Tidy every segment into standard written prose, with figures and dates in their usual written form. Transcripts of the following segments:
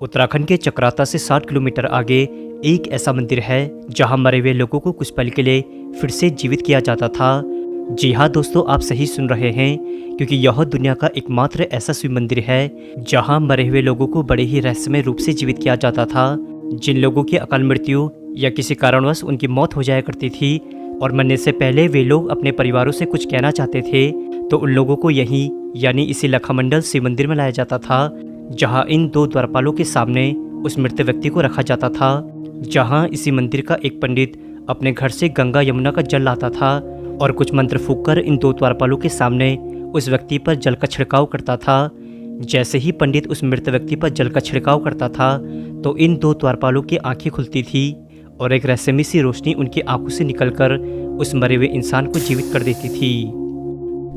उत्तराखंड के चक्राता से 60 किलोमीटर आगे एक ऐसा मंदिर है जहां मरे हुए लोगों को कुछ पल के लिए फिर से जीवित किया जाता था। जी हाँ दोस्तों, आप सही सुन रहे हैं, क्योंकि यह दुनिया का एकमात्र ऐसा शिव मंदिर है जहां मरे हुए लोगों को बड़े ही रहस्यमय रूप से जीवित किया जाता था। जिन लोगों की अकाल मृत्यु या किसी कारणवश उनकी मौत हो जाया करती थी और मरने से पहले वे लोग अपने परिवारों से कुछ कहना चाहते थे, तो उन लोगों को यहीं यानी इसी लखामंडल शिव मंदिर में लाया जाता था, जहां इन दो द्वारपालों के सामने उस मृत व्यक्ति को रखा जाता था। जहां इसी मंदिर का एक पंडित अपने घर से गंगा यमुना का जल लाता था और कुछ मंत्र फूंककर इन दो द्वारपालों के सामने उस व्यक्ति पर जल का छिड़काव करता था। जैसे ही पंडित उस मृत व्यक्ति पर जल का छिड़काव करता था तो इन दो द्वारपालों की आंखें खुलती थी और एक रहस्यमय सी रोशनी उनकी आंखों से निकलकर उस मरे हुए इंसान को जीवित कर देती थी।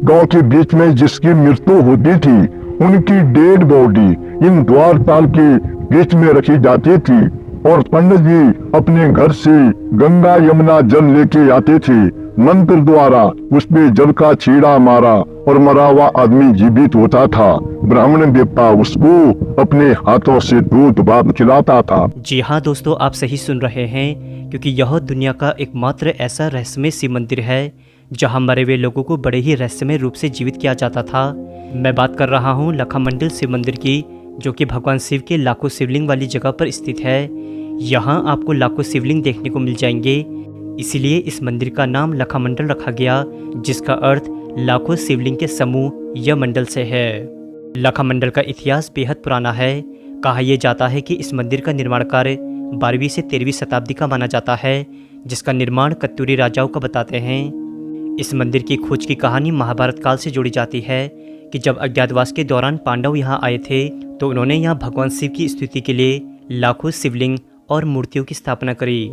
गांव के बीच में जिसकी मृत्यु होती थी उनकी डेड बॉडी इन द्वारपाल के बीच में रखी जाती थी और पंडित जी अपने घर से गंगा यमुना जल लेके आते थे। मंत्र द्वारा उसमें जल का छीड़ा मारा और मरा हुआ आदमी जीवित होता था। ब्राह्मण देवता उसको अपने हाथों से दूध भात खिलाता था। जी हाँ दोस्तों, आप सही सुन रहे हैं, क्योंकि यह दुनिया का एकमात्र ऐसा रहस्यमय शिव मंदिर है जहां मरे हुए लोगों को बड़े ही रहस्यमय रूप से जीवित किया जाता था। मैं बात कर रहा हूं लखामंडल शिव मंदिर की, जो कि भगवान शिव के लाखों शिवलिंग वाली जगह पर स्थित है। यहाँ आपको लाखों शिवलिंग देखने को मिल जाएंगे, इसीलिए इस मंदिर का नाम लखामंडल रखा गया, जिसका अर्थ लाखों शिवलिंग के समूह या मंडल से है। लखामंडल का इतिहास बेहद पुराना है। कहा यह जाता है कि इस मंदिर का निर्माण कार्य 12वीं से 13वीं शताब्दी का माना जाता है, जिसका निर्माण कत्यूरी राजाओं का बताते हैं। इस मंदिर की खोज की कहानी महाभारत काल से जोड़ी जाती है कि जब अज्ञातवास के दौरान पांडव यहाँ आए थे तो उन्होंने यहाँ भगवान शिव की स्तुति के लिए लाखों शिवलिंग और मूर्तियों की स्थापना करी।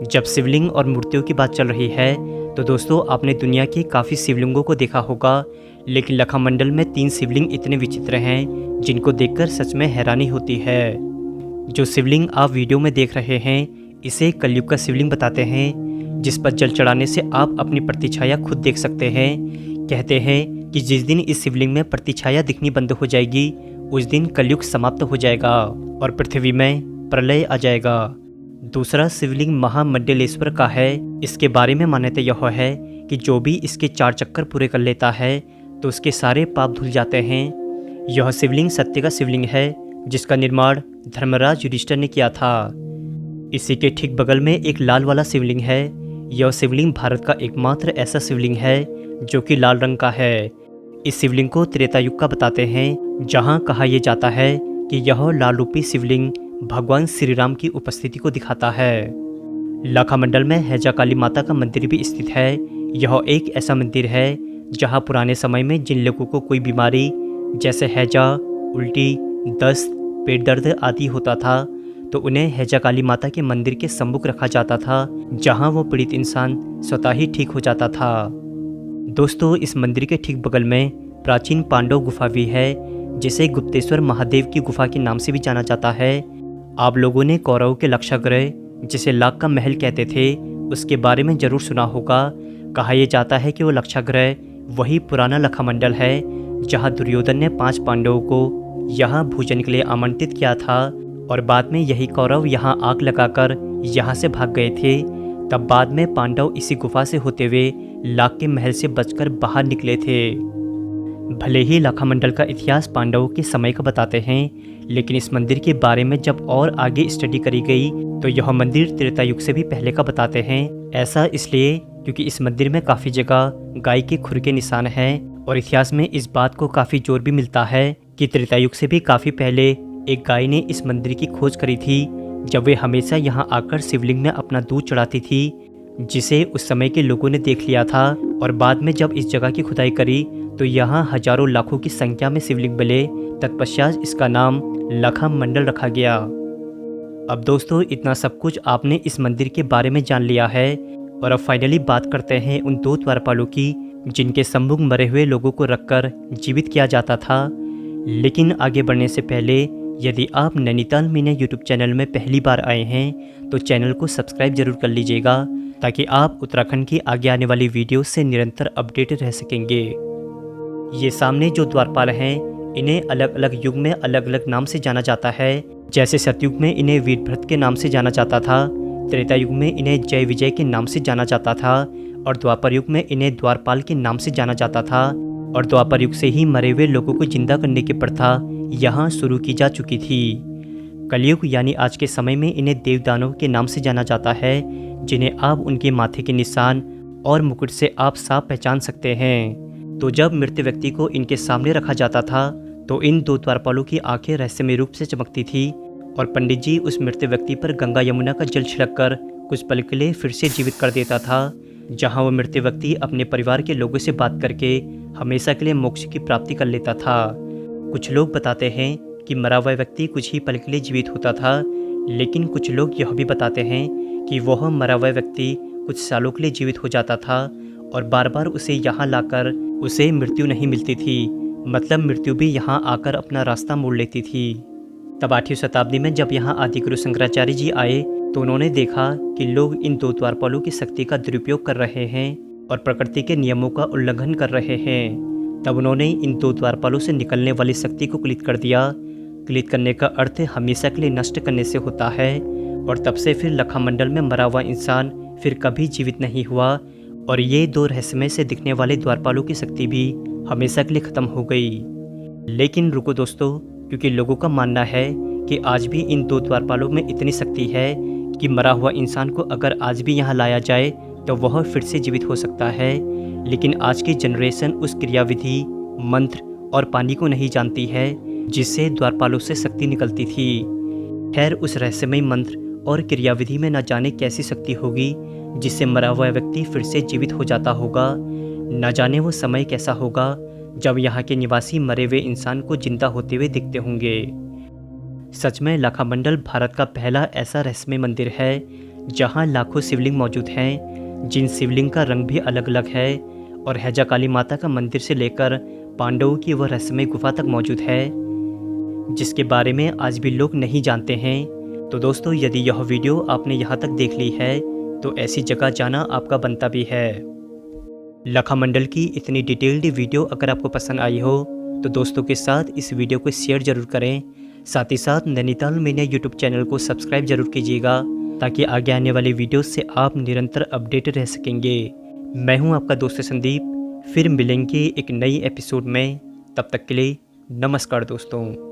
जब शिवलिंग और मूर्तियों की बात चल रही है तो दोस्तों आपने दुनिया के काफ़ी शिवलिंगों को देखा होगा, लेकिन लखामंडल में 3 शिवलिंग इतने विचित्र हैं जिनको देखकर सच में हैरानी होती है। जो शिवलिंग आप वीडियो में देख रहे हैं इसे कलयुग का शिवलिंग बताते हैं, जिस पर जल चढ़ाने से आप अपनी प्रतिछाया खुद देख सकते हैं। कहते हैं कि जिस दिन इस शिवलिंग में प्रतिछाया दिखनी बंद हो जाएगी उस दिन कलयुग समाप्त हो जाएगा और पृथ्वी में प्रलय आ जाएगा। दूसरा शिवलिंग महामंडलेश्वर का है। इसके बारे में मान्यता यह है कि जो भी इसके 4 चक्कर पूरे कर लेता है तो उसके सारे पाप धुल जाते हैं। यह शिवलिंग सत्य का शिवलिंग है जिसका निर्माण धर्मराज युधिष्ठिर ने किया था। इसी के ठीक बगल में एक लाल वाला शिवलिंग है। यह शिवलिंग भारत का एकमात्र ऐसा शिवलिंग है जो कि लाल रंग का है। इस शिवलिंग को त्रेता युग का बताते हैं, जहां कहा यह जाता है कि यह लाल रूपी शिवलिंग भगवान श्री राम की उपस्थिति को दिखाता है। लखामंडल में हैजा काली माता का मंदिर भी स्थित है। यह एक ऐसा मंदिर है जहां पुराने समय में जिन लोगों को कोई बीमारी जैसे हैजा, उल्टी, दस्त, पेट दर्द आदि होता था तो उन्हें हैजा काली माता के मंदिर के सम्मुख रखा जाता था, जहां वो पीड़ित इंसान स्वतः ही ठीक हो जाता था। दोस्तों इस मंदिर के ठीक बगल में प्राचीन पांडव गुफा भी है, जिसे गुप्तेश्वर महादेव की गुफा के नाम से भी जाना जाता है। आप लोगों ने कौरवों के लक्षागृह, जिसे लाख का महल कहते थे, उसके बारे में जरूर सुना होगा। कहा यह जाता है कि वो लक्षागृह वही पुराना लखामंडल है जहां दुर्योधन ने 5 पांडवों को यहाँ भोजन के लिए आमंत्रित किया था और बाद में यही कौरव यहाँ आग लगाकर यहाँ से भाग गए थे। तब बाद में पांडव इसी गुफा से होते हुए लाख के महल से बचकर बाहर निकले थे। भले ही लखामंडल का इतिहास पांडवों के समय का बताते हैं, लेकिन इस मंदिर के बारे में जब और आगे स्टडी करी गई तो यह मंदिर त्रेता युग से भी पहले का बताते हैं। ऐसा इसलिए क्योंकि इस मंदिर में काफ़ी जगह गाय के खुर के निशान हैं और इतिहास में इस बात को काफ़ी जोर भी मिलता है कि त्रेता युग से भी काफ़ी पहले एक गाय ने इस मंदिर की खोज करी थी, जब वे हमेशा यहाँ आकर शिवलिंग में अपना दूध चढ़ाती थी, जिसे उस समय के लोगों ने देख लिया था। और बाद में जब इस जगह की खुदाई करी तो यहाँ हजारों लाखों की संख्या में शिवलिंग मिले। तत्पश्चात इसका नाम लखामंडल रखा गया। अब दोस्तों इतना सब कुछ आपने इस मंदिर के बारे में जान लिया है, और अब फाइनली बात करते हैं उन 2 द्वारपालों की जिनके सम्मुख मरे हुए लोगों को रखकर जीवित किया जाता था। लेकिन आगे बढ़ने से पहले यदि आप नैनीताल मीना यूट्यूब चैनल में पहली बार आए हैं तो चैनल को सब्सक्राइब जरूर कर लीजिएगा, ताकि आप उत्तराखंड की आगे आने वाली वीडियो से निरंतर अपडेटेड रह सकेंगे। ये सामने जो द्वारपाल हैं इन्हें अलग अलग युग में अलग अलग नाम से जाना जाता है। जैसे सतयुग में इन्हें वीरभद्र के नाम से जाना जाता था, त्रेता युग में इन्हें जय विजय के नाम से जाना जाता था और द्वापर युग में इन्हें द्वारपाल के नाम से जाना जाता था। और द्वापर युग से ही मरे हुए लोगों को जिंदा करने की प्रथा यहाँ शुरू की जा चुकी थी। कलयुग यानी आज के समय में इन्हें देव दानव के नाम से जाना जाता है, जिन्हें आप उनके माथे के निशान और मुकुट से आप साफ पहचान सकते हैं। तो जब मृत व्यक्ति को इनके सामने रखा जाता था तो इन दो द्वारपालों की आंखें रहस्यमय रूप से चमकती थी और पंडित जी उस मृत व्यक्ति पर गंगा यमुना का जल छिड़क कर कुछ पल के लिए फिर से जीवित कर देता था, जहां वो मृत व्यक्ति अपने परिवार के लोगों से बात करके हमेशा के लिए मोक्ष की प्राप्ति कर लेता था। कुछ लोग बताते हैं कि मरा हुआ व्यक्ति कुछ ही पल के लिए जीवित होता था, लेकिन कुछ लोग यह भी बताते हैं कि वह मरा हुआ व्यक्ति कुछ सालों के लिए जीवित हो जाता था और बार बार उसे यहाँ लाकर उसे मृत्यु नहीं मिलती थी, मतलब मृत्यु भी यहाँ आकर अपना रास्ता मोड़ लेती थी। तब 8वीं शताब्दी में जब यहाँ आदिगुरु शंकराचार्य जी आए तो उन्होंने देखा कि लोग इन दो द्वारपालों की शक्ति का दुरुपयोग कर रहे हैं और प्रकृति के नियमों का उल्लंघन कर रहे हैं। तब उन्होंने इन दो द्वारपालों से निकलने वाली शक्ति को क्लित कर दिया। क्लित करने का अर्थ हमेशा के लिए नष्ट करने से होता है और तब से फिर लखामंडल में मरा हुआ इंसान फिर कभी जीवित नहीं हुआ और ये दो रहस्यमय से दिखने वाले द्वारपालों की शक्ति भी हमेशा के लिए ख़त्म हो गई। लेकिन रुको दोस्तों, क्योंकि लोगों का मानना है कि आज भी इन दो द्वारपालों में इतनी शक्ति है कि मरा हुआ इंसान को अगर आज भी यहाँ लाया जाए तो वह फिर से जीवित हो सकता है। लेकिन आज की जनरेशन उस क्रियाविधि, मंत्र और पानी को नहीं जानती है जिससे द्वारपालों से शक्ति निकलती थी। खैर, उस रहस्यमय मंत्र और क्रियाविधि में न जाने कैसी शक्ति होगी जिससे मरा हुआ व्यक्ति फिर से जीवित हो जाता होगा। न जाने वो समय कैसा होगा जब यहाँ के निवासी मरे हुए इंसान को जिंदा होते हुए दिखते होंगे। सच में लखामंडल भारत का पहला ऐसा रहस्यमय मंदिर है जहाँ लाखों शिवलिंग मौजूद हैं, जिन शिवलिंग का रंग भी अलग अलग है और हैजा काली माता का मंदिर से लेकर पांडवों की वह रहस्यमय गुफा तक मौजूद है, जिसके बारे में आज भी लोग नहीं जानते हैं। तो दोस्तों, यदि यह वीडियो आपने यहाँ तक देख ली है तो ऐसी जगह जाना आपका बनता भी है। लखामंडल की इतनी डिटेल्ड वीडियो अगर आपको पसंद आई हो तो दोस्तों के साथ इस वीडियो को शेयर ज़रूर करें। साथ ही साथ नैनीताल मीडिया यूट्यूब चैनल को सब्सक्राइब जरूर कीजिएगा ताकि आगे आने वाली वीडियो से आप निरंतर अपडेट रह सकेंगे। मैं हूं आपका दोस्त संदीप, फिर मिलेंगे एक नई एपिसोड में। तब तक के लिए नमस्कार दोस्तों।